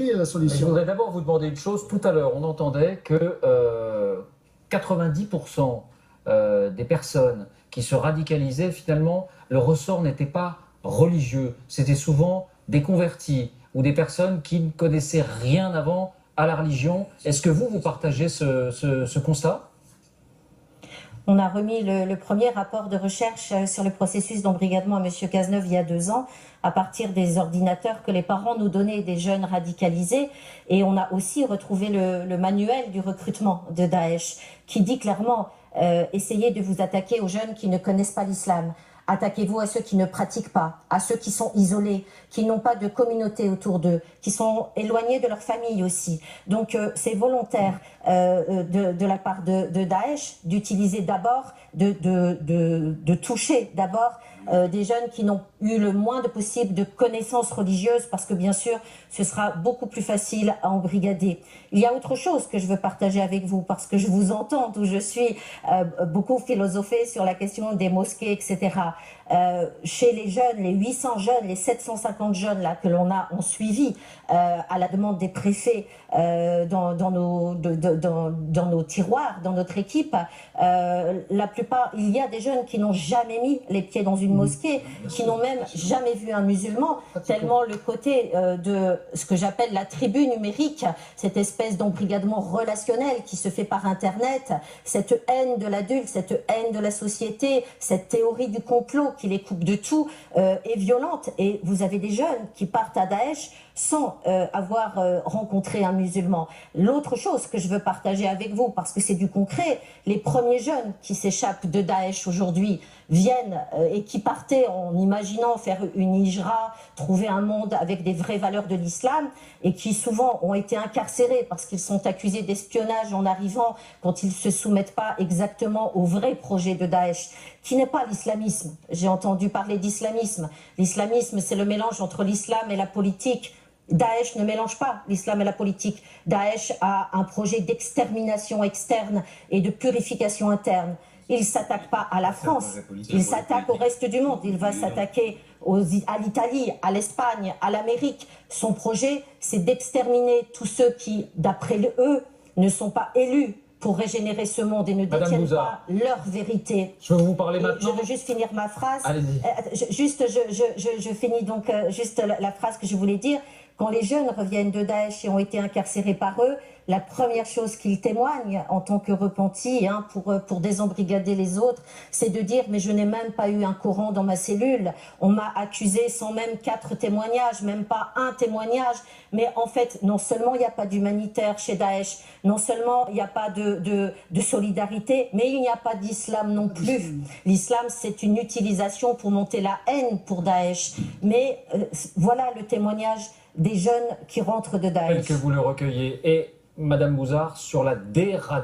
il y a la solution. Je voudrais d'abord vous demander une chose. Tout à l'heure, on entendait que 90% des personnes qui se radicalisaient, finalement, le ressort n'était pas religieux. C'était souvent des convertis ou des personnes qui ne connaissaient rien avant à la religion. Est-ce que vous partagez ce constat ? On a remis le premier rapport de recherche sur le processus d'embrigadement à M. Cazeneuve il y a 2 ans, à partir des ordinateurs que les parents nous donnaient des jeunes radicalisés. Et on a aussi retrouvé le manuel du recrutement de Daesh, qui dit clairement essayez de vous attaquer aux jeunes qui ne connaissent pas l'islam. Attaquez-vous à ceux qui ne pratiquent pas, à ceux qui sont isolés, qui n'ont pas de communauté autour d'eux, qui sont éloignés de leur famille aussi. Donc c'est volontaire de la part de Daesh d'utiliser d'abord, de toucher d'abord des jeunes qui n'ont eu le moins de possible de connaissances religieuses, parce que bien sûr ce sera beaucoup plus facile à embrigader. Il y a autre chose que je veux partager avec vous, parce que je vous entends d'où je suis beaucoup philosopher sur la question des mosquées, etc. Chez les jeunes, les 800 jeunes, les 750 jeunes là que l'on a ont suivi à la demande des préfets dans nos tiroirs, dans notre équipe, la plupart, il y a des jeunes qui n'ont jamais mis les pieds dans une mosquée, qui n'ont même jamais vu un musulman, tellement le côté de ce que j'appelle la tribu numérique, cette espèce d'embrigadement relationnel qui se fait par Internet, cette haine de l'adulte, cette haine de la société, cette théorie du complot qui les coupe de tout, est violente. Et vous avez des jeunes qui partent à Daesh sans avoir rencontré un musulman. L'autre chose que je veux partager avec vous, parce que c'est du concret, les premiers jeunes qui s'échappent de Daesh aujourd'hui viennent et qui partaient en imaginant faire une hijra, trouver un monde avec des vraies valeurs de l'islam, et qui souvent ont été incarcérés parce qu'ils sont accusés d'espionnage en arrivant, quand ils ne se soumettent pas exactement au vrai projet de Daesh, qui n'est pas l'islamisme. J'ai entendu parler d'islamisme. L'islamisme, c'est le mélange entre l'islam et la politique. Daesh ne mélange pas l'islam et la politique. Daesh a un projet d'extermination externe et de purification interne. Il ne s'attaque pas à la France, il s'attaque au reste du monde. Il va s'attaquer à l'Italie, à l'Espagne, à l'Amérique. Son projet, c'est d'exterminer tous ceux qui, d'après eux, ne sont pas élus pour régénérer ce monde et ne détiennent pas leur vérité. Je veux vous parler maintenant. Je veux juste finir ma phrase. Allez-y. Je finis donc juste la phrase que je voulais dire. Quand les jeunes reviennent de Daesh et ont été incarcérés par eux, la première chose qu'ils témoignent en tant que repentis, pour désembrigader les autres, c'est de dire « mais je n'ai même pas eu un Coran dans ma cellule, on m'a accusé sans même 4 témoignages, même pas un témoignage ». Mais en fait, non seulement il n'y a pas d'humanitaire chez Daesh, non seulement il n'y a pas de solidarité, mais il n'y a pas d'islam non plus. L'islam, c'est une utilisation pour monter la haine pour Daesh. Mais voilà le témoignage des jeunes qui rentrent de Daesh. Que vous le recueillez. Et Madame Bouzard, sur la déradicalisation.